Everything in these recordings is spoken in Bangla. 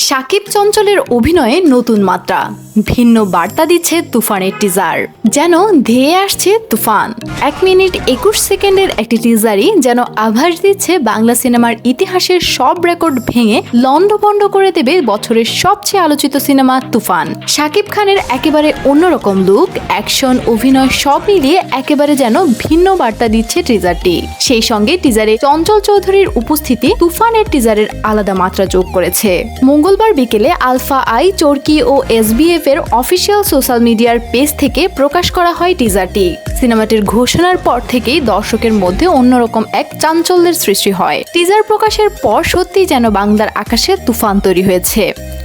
শাকিব চঞ্চলের অভিনয়ে নতুন মাত্রা, ভিন্ন বার্তা দিচ্ছে তুফানের টিজার। যেন ধেয়ে আসছে তুফান। 1 মিনিট 21 সেকেন্ডের একটি টিজারই যেন আভাস দিচ্ছে বাংলা সিনেমার ইতিহাসের সব রেকর্ড ভেঙে লণ্ডভণ্ড করে দেবে বছরের সবচেয়ে আলোচিত সিনেমা তুফান। শাকিব খানের একেবারে অন্যরকম লুক, অ্যাকশন, অভিনয় সব মিলিয়ে একেবারে যেন ভিন্ন বার্তা দিচ্ছে টিজারটি। সেই সঙ্গে টিজারে চঞ্চল চৌধুরীর উপস্থিতি তুফানের টিজারের আলাদা মাত্রা যোগ করেছে। মঙ্গলবার বিকেলে আলফা আই, চরকি ও এসবিএফ এর অফিসিয়াল সোশ্যাল মিডিয়ার পেজ থেকে প্রকাশ করা হয় টিজারটি। সিনেমাটির ঘোষণার পর থেকেই দর্শকের মধ্যে অন্যরকম এক চাঞ্চল্যের সৃষ্টি হয়। টিজার প্রকাশের পর সত্যিই যেন বাংলার আকাশে তুফান তৈরি হয়েছে।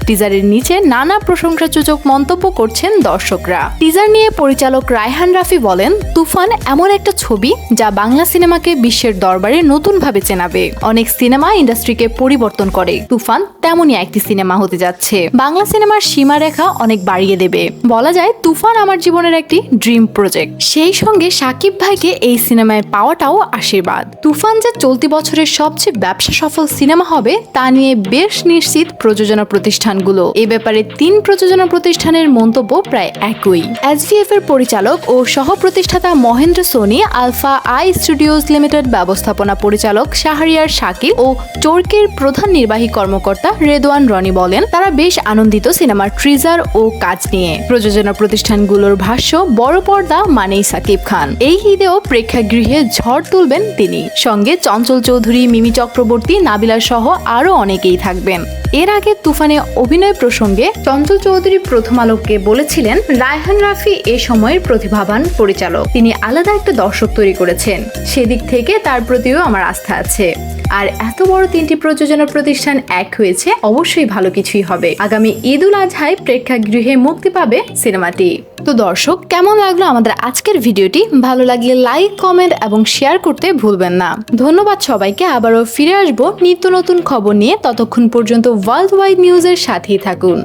টিজারের নিচে নানা প্রশংসাসূচক মন্তব্য করছেন দর্শকরা। টিজার নিয়ে পরিচালক রায়হান রাফি বলেন, তুফান এমন একটা ছবি যা বাংলা সিনেমাকে বিশ্বের দরবারে নতুনভাবে চেনাবে। অনেক সিনেমা ইন্ডাস্ট্রিকে পরিবর্তন করে, তুফান তেমনই একটি সিনেমা হতে যাচ্ছে। বাংলা সিনেমার সীমারেখা অনেক বাড়িয়ে দেবে। বলা যায় তুফান আমার জীবনের একটি ড্রিম প্রজেক্ট। সেই সঙ্গে শাকিব ভাইকে এই সিনেমায় পাওয়াটাও আশীর্বাদ। তুফান যে চলতি বছরের সবচেয়ে ব্যবসা সফল সিনেমা হবে তা নিয়ে বেশ নিশ্চিত প্রযোজনা প্রতিষ্ঠানগুলো। এ ব্যাপারে 3 প্রযোজনা প্রতিষ্ঠানের মন্তব্য প্রায় একই। এসভিএফ এর পরিচালক ও সহ প্রতিষ্ঠাতা Mahendra Soni, Alpha I studios limited ব্যবস্থাপনা পরিচালক শাহরিয়ার শাকিব ও চরকির প্রধান নির্বাহী কর্মকর্তা রেদওয়ান রনি বলেন, তারা বেশ আনন্দিত সিনেমার ট্রিজার ও কাজ নিয়ে। প্রযোজনা প্রতিষ্ঠানগুলোর ভাষ্য, বড় পর্দা মানেই শাকিব খান। এই ঈদেও প্রেক্ষাগৃহে ঝড় তুলবেন তিনি। সঙ্গে চঞ্চল চৌধুরী, মিমি চক্রবর্তী, নাবিলা সহ আরো অনেকেই থাকবেন। এর আগে তুফানে অভিনয় প্রসঙ্গে চঞ্চল চৌধুরী প্রথম আলোকে বলেছিলেন, রায়হান রাফি এ সময়ের প্রতিভাবান পরিচালক। তিনি আলাদা একটা দর্শক তৈরি করেছেন। সেদিক থেকে তার প্রতিও আমার আস্থা আছে। আর এত বড় 3টি প্রযোজনা প্রতিষ্ঠান এক হয়েছে, অবশ্যই ভালো কিছুই হবে। আগামী ঈদ উল আজহায় প্রেক্ষাগৃহে মুক্তি পাবে সিনেমাটি। তো দর্শক, কেমন লাগলো আমাদের আজকের ভিডিওটি? ভালো লাগলে লাইক, কমেন্ট এবং শেয়ার করতে ভুলবেন না। ধন্যবাদ সবাইকে। আবারও ফিরে আসবো নিত্য নতুন খবর নিয়ে। ততক্ষণ পর্যন্ত ওয়ার্ল্ড ওয়াইড নিউজের সাথেই থাকুন।